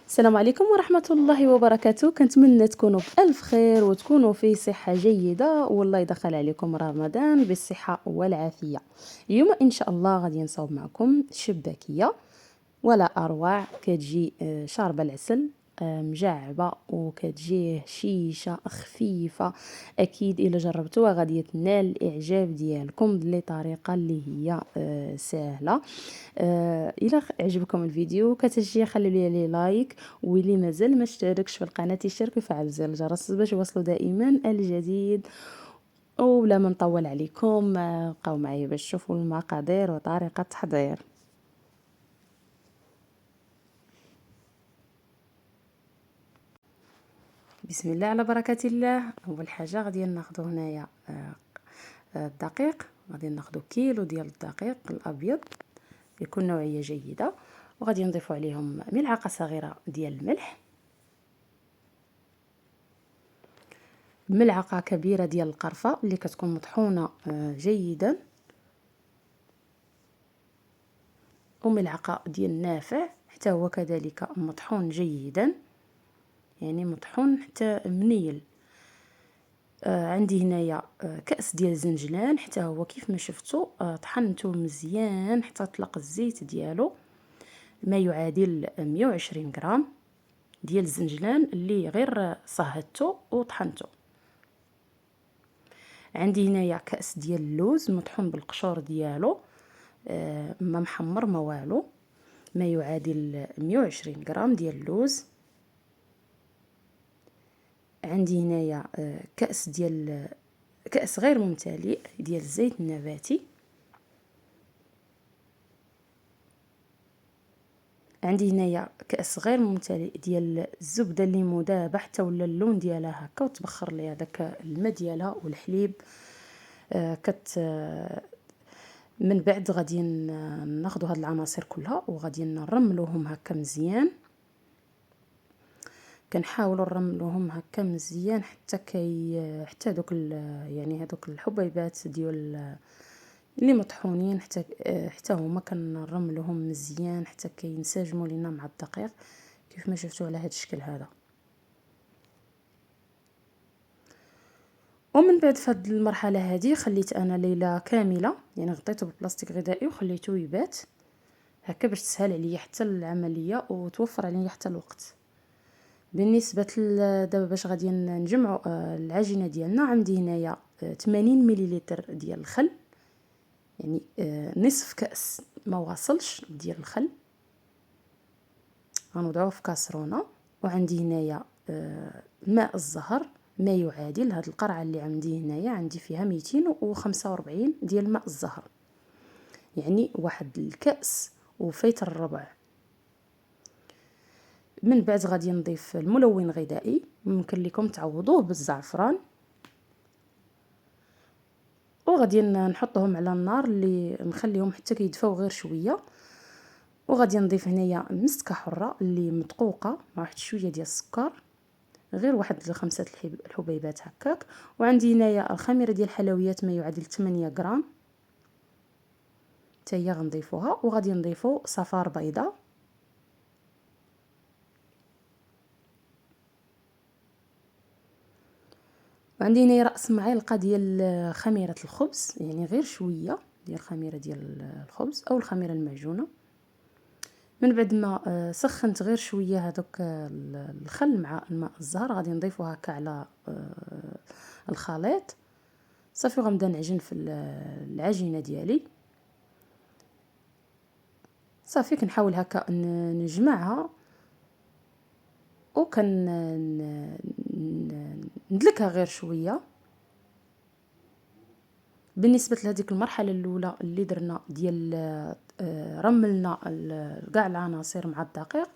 السلام عليكم ورحمة الله وبركاته. كنتمنى تكونوا بألف خير وتكونوا في صحة جيدة، والله يدخل عليكم رمضان بالصحة والعافية. اليوم إن شاء الله غادي نصاوب معكم شباكية ولا أروع. كتجي شاربة العسل، مجعبة، وكتجيه شيشة خفيفة. أكيد إلا جربتوها غادي تنال الإعجاب ديالكم بطريقة اللي هي سهلة. إلا عجبكم الفيديو كتجي خلوا لي لايك، واللي مازال ما اشتركش في القناة يشترك ويفعل زر الجرس باش يوصلوا دائما الجديد. وبلا ما نطول عليكم، بقاو معايا باش تشوفوا المقادير وطريقة التحضير. بسم الله على بركة الله. اول حاجه غادي ناخذ هنايا الدقيق. غادي ناخذ كيلو ديال الدقيق الابيض يكون نوعيه جيده، وغادي نضيفوا عليهم ملعقه صغيره ديال الملح، ملعقه كبيره ديال القرفه اللي كتكون مطحونه جيدا، وملعقه ديال النافع حتى هو كذلك مطحون جيدا، يعني مطحون حتى منيل. عندي هنايا كأس ديال الزنجلان حتى هو كيف ما شفتوا طحنته مزيان حتى طلق الزيت ديالو، ما يعادل 120 غرام ديال الزنجلان اللي غير صهدته وطحنته. عندي هنايا كأس ديال اللوز مطحون بالقشور ديالو، ما محمر ما والو، ما يعادل 120 غرام ديال اللوز. عندي هنايا كأس غير ممتلئ ديال الزيت النباتي. عندي هنايا كأس غير ممتلئ ديال الزبده اللي مذابه حتى ولا اللون ديالها هكا، وتبخر ليها داك الماء ديالها والحليب. من بعد غادي ناخذوا هاد العناصر كلها وغادي نرملوهم هكا مزيان. كنحاولوا نرملوهم هكا مزيان حتى دوك يعني هذوك الحبيبات ديال اللي مطحونين حتى هما كنرملوهم مزيان حتى كينسجموا لينا مع الدقيق كيف ما شفتوا على هذا الشكل هذا. ومن بعد في هذه المرحله هذه خليت انا ليله كامله، يعني غطيته ببلاستيك غذائي وخليته يبات هكا باش تسهل عليا حتى العمليه وتوفر عليا حتى الوقت. بالنسبه دابا باش غادي نجمعوا العجينه ديالنا، عندي هنايا 80 مليلتر ديال الخل، يعني نصف كأس ما واصلش ديال الخل، غنوضعوه في كاسرونه. وعندي هنايا ماء الزهر ما يعادل هاد القرعه اللي عندي هنايا، عندي فيها 245 ديال ماء الزهر، يعني واحد الكأس وفيت الربع. من بعد غادي نضيف الملون الغذائي، ممكن لكم تعوضوه بالزعفران، وغادي نحطهم على النار اللي نخليهم حتى كيدفاو غير شويه. وغادي نضيف هنايا مستكه حره اللي مدقوقه مع واحد شويه ديال السكر، غير واحد 5 الحبيبات هكاك. وعندي هنايا الخميره ديال الحلويات ما يعادل 8 غرام حتى هي غنضيفوها. وغادي نضيفو صفار بيضاء، وعندي هنا راس معلقه ديال خميره الخبز، يعني غير شويه ديال خميره ديال الخبز او الخميره المعجونه. من بعد ما سخنت غير شويه هذوك الخل مع الماء الزهر غادي نضيفوها هكا على الخليط صافي. وغنبدا نعجن في العجينه ديالي صافي. كنحاول هكا نجمعها ندلكها غير شويه. بالنسبه لهذيك المرحله الاولى اللي درنا ديال رملنا كاع العناصر مع الدقيق،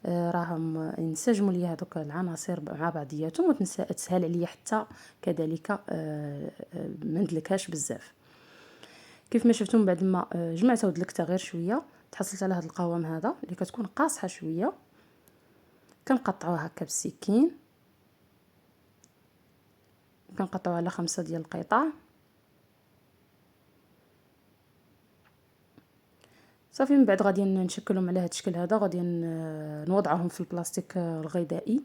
راهم ينسجموا لي هذوك العناصر مع بعضياتهم وتسهل عليا حتى كذلك ما ندلكهاش بزاف. كيف ما شفتوا من بعد ما جمعتها ودلكتها غير شويه تحصلت على هذا القوام هذا اللي كتكون قاصحه شويه. كنقطعوها هكا بالسكين، كنقطعوها على 5 ديال القطع صافي من بعد غادي نشكلهم على هذا الشكل هذا، غادي نوضعهم في البلاستيك الغذائي.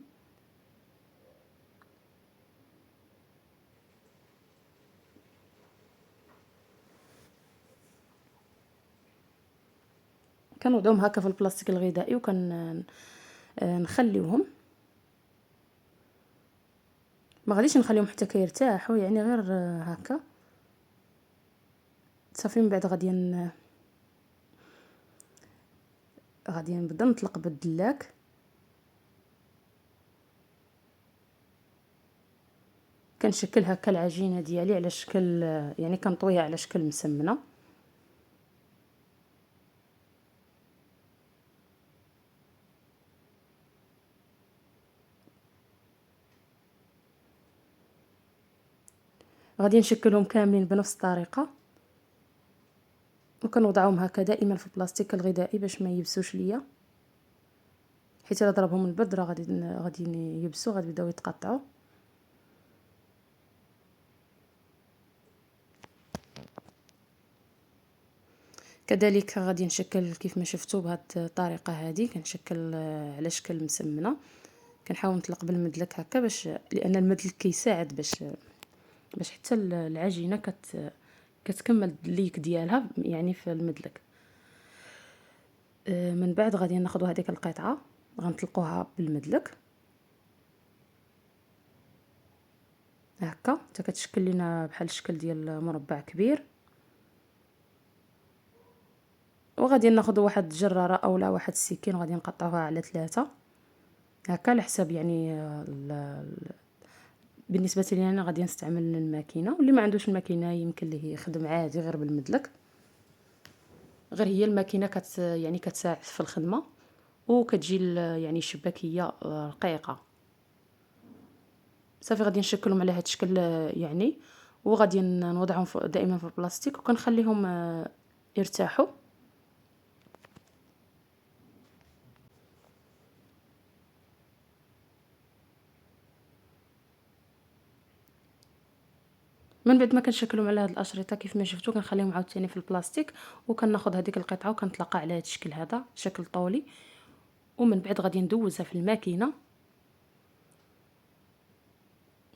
كنوضعهم هكا في البلاستيك الغذائي نخليوهم. ما غاديش نخليهم حتى كيرتاحوا، يعني غير هكا. صافي من بعد غادي نبدا نطلق بالدلاك. كنشكل هكا العجينه ديالي على شكل، يعني كنطويها على شكل مسمنه. غادي نشكلهم كاملين بنفس الطريقه، وكنوضعهم هكا دائما في البلاستيك الغذائي باش ما يبسوش ليا، حيت الا ضربهم البرد راه غادي يبسوا، غادي يبداو يتقطعوا. كذلك غادي نشكل كيف ما شفتوا بهذه الطريقه هذه، كنشكل على شكل مسمنه. كنحاول نطلق بالمدلك هكا باش، لان المدلك كيساعد باش حتى العجينه كتكمل الدليك ديالها يعني في المدلك. من بعد غادي ناخذ هذيك القطعه غنطلقوها بالمدلك هكا حتى كتشكل لنا بحال الشكل ديال مربع كبير. وغادي ناخذ واحد الجراره اولا واحد السكين، غادي نقطعوها على 3 هكا على حساب يعني بالنسبه لي انا غادي نستعمل الماكينه، واللي ما عندوش الماكينه يمكن ليه يخدم عادي غير بالمدلك. غير هي الماكينه يعني كتساعد في الخدمه، وكتجي يعني الشباكيه رقيقه. صافي غادي نشكلهم على هذا الشكل يعني، وغادي نوضعهم دائما في البلاستيك وكنخليهم يرتاحوا. من بعد ما كنشكلهم على هاد الاشرطه كيف ما شفتوا، كنخليهم عاوتاني في البلاستيك، وكناخذ هذيك القطعه وكنطلقها على هذا الشكل هذا شكل طولي. ومن بعد غادي ندوزها في الماكينه.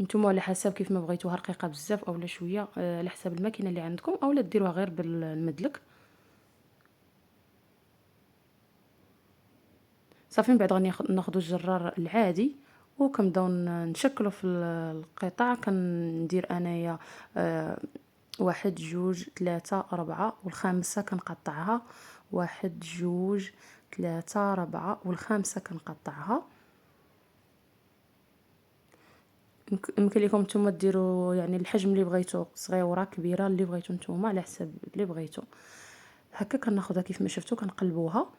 نتوما على حسب كيف ما بغيتوها، رقيقه بزاف اولا شويه، على حسب الماكينه اللي عندكم، اولا ديروها غير بالمدلك. صافي من بعد غادي ناخذ الجرار العادي وكنبداو نشكلوا في القطع. كندير انايا 1 2 3 4 والخامسه كنقطعها، 1 2 3 4 والخامسه كنقطعها. يمكن لكم نتوما ديروا يعني الحجم اللي بغيتو، صغيره كبيره اللي بغيتو نتوما على حسب اللي بغيتو. هكا كناخذها كيف ما شفتوا كنقلبوها،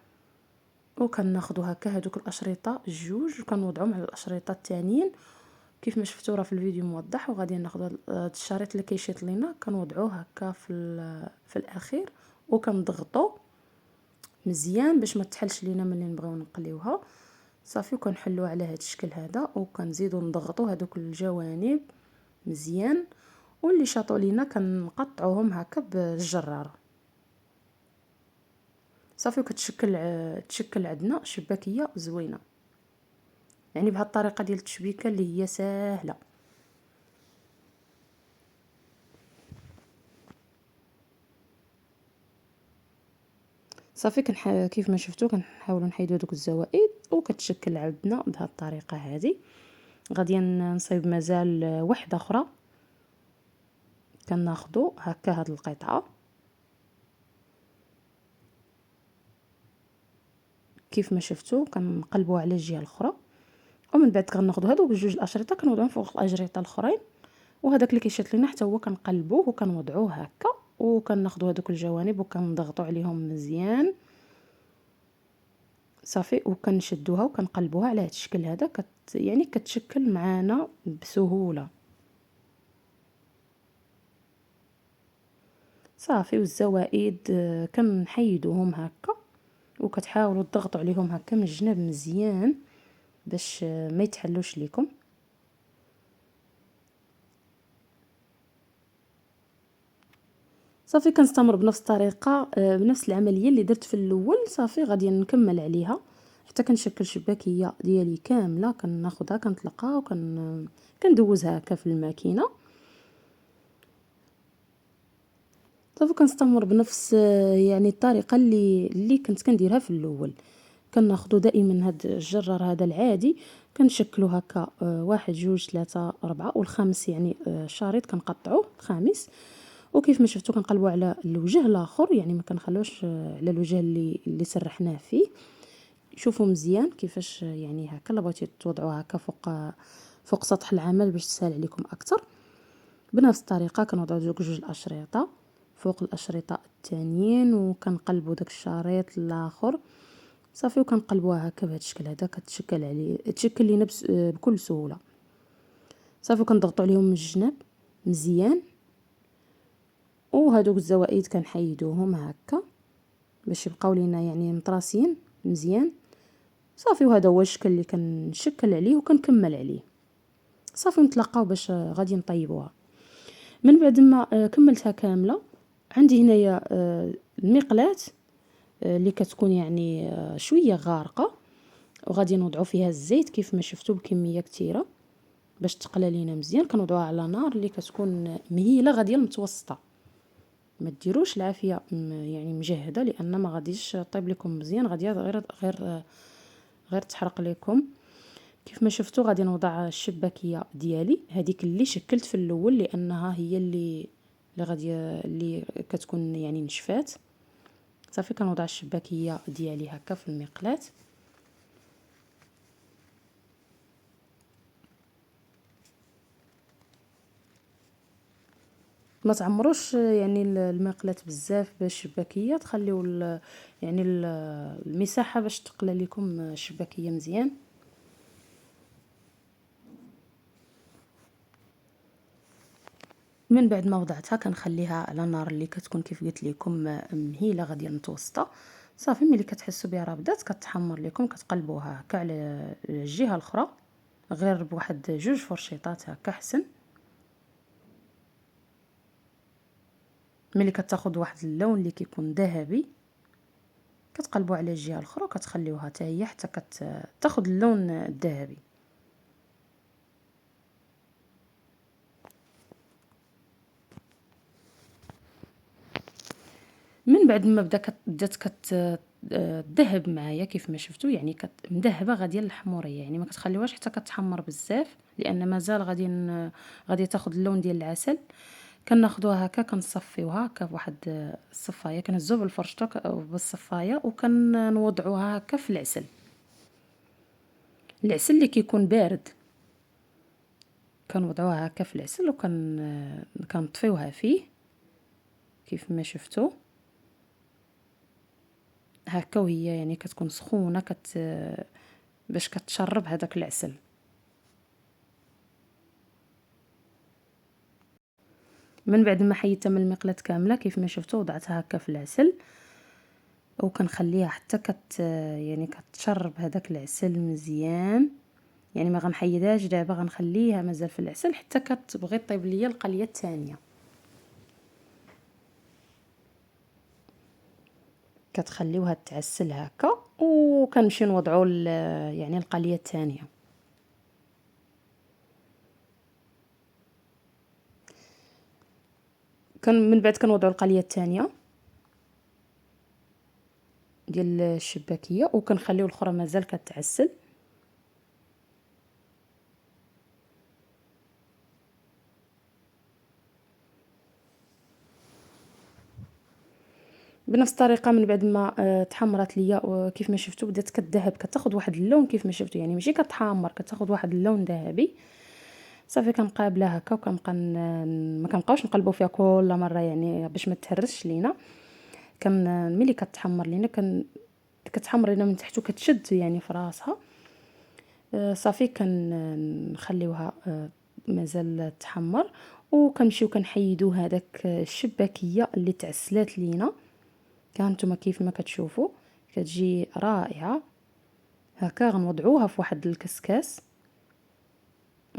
وكناخذوا هكا هذوك الاشرطه جوج وكنوضعهم على الاشرطه الثانيين كيف ما شفتوا راه في الفيديو موضح. وغادي ناخذ هذا الشريط اللي كيشيط لينا كنوضعوه هكا في الاخير، وكنضغطوا مزيان باش ما تحلش لينا ملي نبغيو نقليوها. صافي وكنحلوها على هذا الشكل هذا، وكنزيدوا نضغطوا هذوك الجوانب مزيان، واللي شاطوا لينا كنقطعوهم هكا بالجراره. صافي تشكل عندنا شباكيه زوينه، يعني بهذه الطريقه ديال التشبيكه اللي هي ساهله. صافي كيف ما شفتوا كنحاولوا نحيدوا دوك الزوائد، وكتشكل عندنا بهذه الطريقه هذه. غادي نصيب مازال واحده اخرى. كناخذوا هكا هاد القطعه كيف ما شفتوا كنقلبوها على الجهه الاخرى، ومن بعد كناخذوا هذوك بجوج الاشرطه كنوضعوهم فوق الاشرطه الاخرين، وهذاك اللي كيشيط لينا حتى هو كنقلبوه وكنوضعوه هكا، وكناخذوا هذوك الجوانب وكنضغطوا عليهم مزيان. صافي وكنشدوها وكنقلبوها على هذا الشكل هذا، يعني كتشكل معانا بسهوله. صافي والزوائد كنحيدوهم هكا، وكتحاولوا تضغطوا عليهم هكا من الجناب مزيان باش ما يتحلوش ليكم. صافي كنستمر بنفس الطريقه، بنفس العمليه اللي درت في الاول. صافي غادي نكمل عليها حتى كنشكل شباكيه ديالي كامله، كناخذها كنطلقها كندوزها هكا في الماكينه. صافي كنستمر بنفس يعني الطريقه اللي كنت كنديرها في الاول. كناخذوا دائما هاد الجرار هذا العادي، كنشكلوا هكا واحد جوج ثلاثة أربعة، والخامس يعني شريط كنقطعوه الخامس. وكيف ما شفتوا كنقلبوا على الوجه الاخر، يعني ما كنخلوش على الوجه اللي سرحناه فيه. شوفوا مزيان كيفاش يعني هكا الا بغيتي توضعوها هكا فوق سطح العمل باش تسهل عليكم اكثر. بنفس الطريقه كنوضعوا جوج الاشرطه فوق الاشرطه الثانيين، وكنقلبوا داك الشريط الاخر. صافي وكنقلبوها هكا بهذا الشكل هذا، كتشكل عليه تشكل لينا بكل سهوله. صافي كنضغطوا عليهم من الجناب مزيان، وهادوك الزوائد كنحيدوهم هكا باش يبقاو لينا يعني مطراسين مزيان. صافي وهذا هو الشكل اللي كنشكل عليه وكنكمل عليه. صافي نتلاقاو باش غادي نطيبوها. من بعد ما كملتها كامله، عندي هنايا المقلاة اللي كتكون يعني شويه غارقه، وغادي نوضعوا فيها الزيت كيف ما شفتوا بكميه كثيره باش تقلى لينا مزيان. كنوضعوها على نار اللي كتكون مهيله غاديه المتوسطه، ما ديروش العافيه يعني مجهده، لان ما غاديش طيب لكم مزيان، غادي غير تحرق لكم. كيف ما شفتوا غادي نوضع الشباكيه ديالي هذيك اللي شكلت في الاول، لانها هي اللي كتكون يعني نشفات. صافي كنوضع الشباكيه ديالي هكا في المقلاة. ما تعمروش يعني المقلاة بزاف بالشباكيه، تخليو يعني المساحه باش تقلى لكم الشباكيه مزيان. من بعد ما وضعتها كنخليها على النار اللي كتكون كيف قلت لكم مهيله غاديه متوسطه. صافي ملي كتحسوا بها راه بدات كتحمر لكم، كتقلبوها هكا على الجهه الاخرى، غير بواحد جوج فرشيطات هكا حسن. ملي كتاخذ واحد اللون اللي كيكون ذهبي كتقلبوا على الجهه الاخرى وكتخليوها حتى هي حتى كتاخذ اللون الذهبي. من بعد ما بدات الذهب معايا كيف ما شفتوا، يعني مذهبه غاديه للحموريه، يعني ما كتخليوهاش حتى كتحمر بزاف، لان مازال غادي تاخذ اللون ديال العسل. كناخذوها هكا كنصفيوها هكا بواحد الصفايه، كنهزو بالفرشطه بالصفايه وكنوضعوها هكا في العسل. العسل اللي كيكون بارد كنوضعوها هكا في العسل كنطفيوها فيه كيف ما شفتوا هكا، وهي يعني كتكون سخونه باش كتشرب هذاك العسل. من بعد ما حيدتها من المقلاة كامله كيف ما شفتوا وضعتها هكا في العسل، وكنخليها حتى يعني كتشرب هذاك العسل مزيان. يعني ما غنحيدهاش دابا، غنخليها مازال في العسل حتى كتبغي طيب ليا القليه الثانيه. كتخليوها تعسل هكا وكنمشيو نوضعوا يعني القليه الثانيه. من بعد كنوضعوا القليه الثانيه ديال الشباكيه وكنخليو الاخرى مازال كتعسل. بنفس الطريقه من بعد ما تحمرات ليا وكيف ما شفتوا بدات كتذهب، كتاخذ واحد اللون كيف ما شفتوا، يعني ماشي كتحمر، كتاخذ واحد اللون ذهبي. صافي كنقابلها هكا وكنبقى ما كنبقاوش نقلبوا فيها كل مره يعني باش ما تهرش لينا. ملي كتحمر لينا كتحمر لينا من تحت وكتشد يعني في راسها. صافي كنخليوها مازال تحمر، وكنمشيو كنحيدو هذاك الشباكيه اللي تعسلات لينا. كانتما كيف ما كتشوفوا كتجي رائعه هكا. غنوضعوها في واحد الكسكاس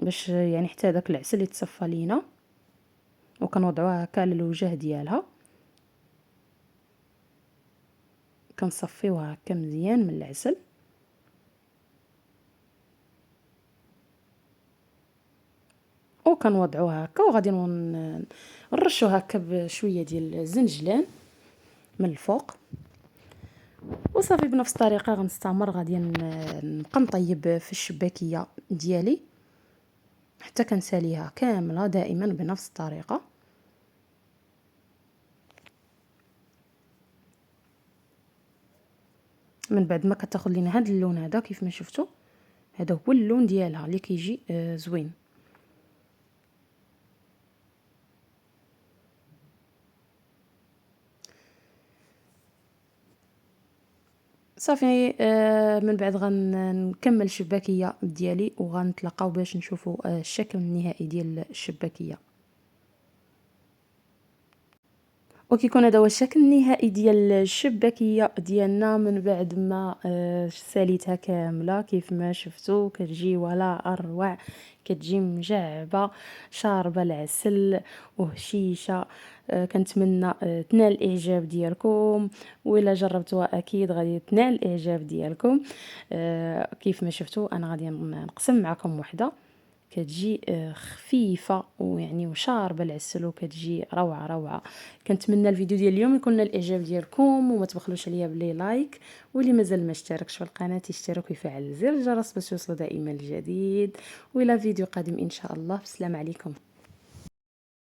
باش يعني حتى داك العسل يتصفى لينا، وكنوضعوها هكا على الوجه ديالها. كنصفيوها هكا مزيان من العسل. وكنوضعوها هكا وغادي نرشوها هكا بشويه ديال الزنجلان من الفوق. وصافي بنفس الطريقه غنستمر، غادي نبقى نطيب في الشباكيه ديالي حتى كنساليها كامله دائما بنفس الطريقه. من بعد ما كتاخذ لينا هذا اللون هذا كيف ما شفتوا، هذا هو اللون ديالها اللي كيجي زوين. صافي من بعد غنكمل الشباكيه ديالي وغنتلاقاو باش نشوفوا الشكل النهائي ديال الشباكيه. وكيكون هذا هو الشكل النهائي ديال الشباكيه ديالنا من بعد ما ساليتها كامله كيف ما شفتوا. كتجي ولا اروع، كتجي مجعبه شاربه العسل وهشيشه. كنتمنى تنال الاعجاب ديالكم، وإلا جربتوها اكيد غادي تنال الاعجاب ديالكم. كيف ما شفتوا انا غادي نقسم معكم وحده كتجي خفيفه ويعني وشاربه العسل وكتجي روعه روعه. كنتمنى الفيديو ديال اليوم يكون نال الاعجاب ديالكم، وما تبخلوش عليا بلي لايك، واللي مازال ما اشتركش في القناه يشترك ويفعل زر الجرس باش يوصلوا دائما الجديد. والى فيديو قادم ان شاء الله. بسلام عليكم.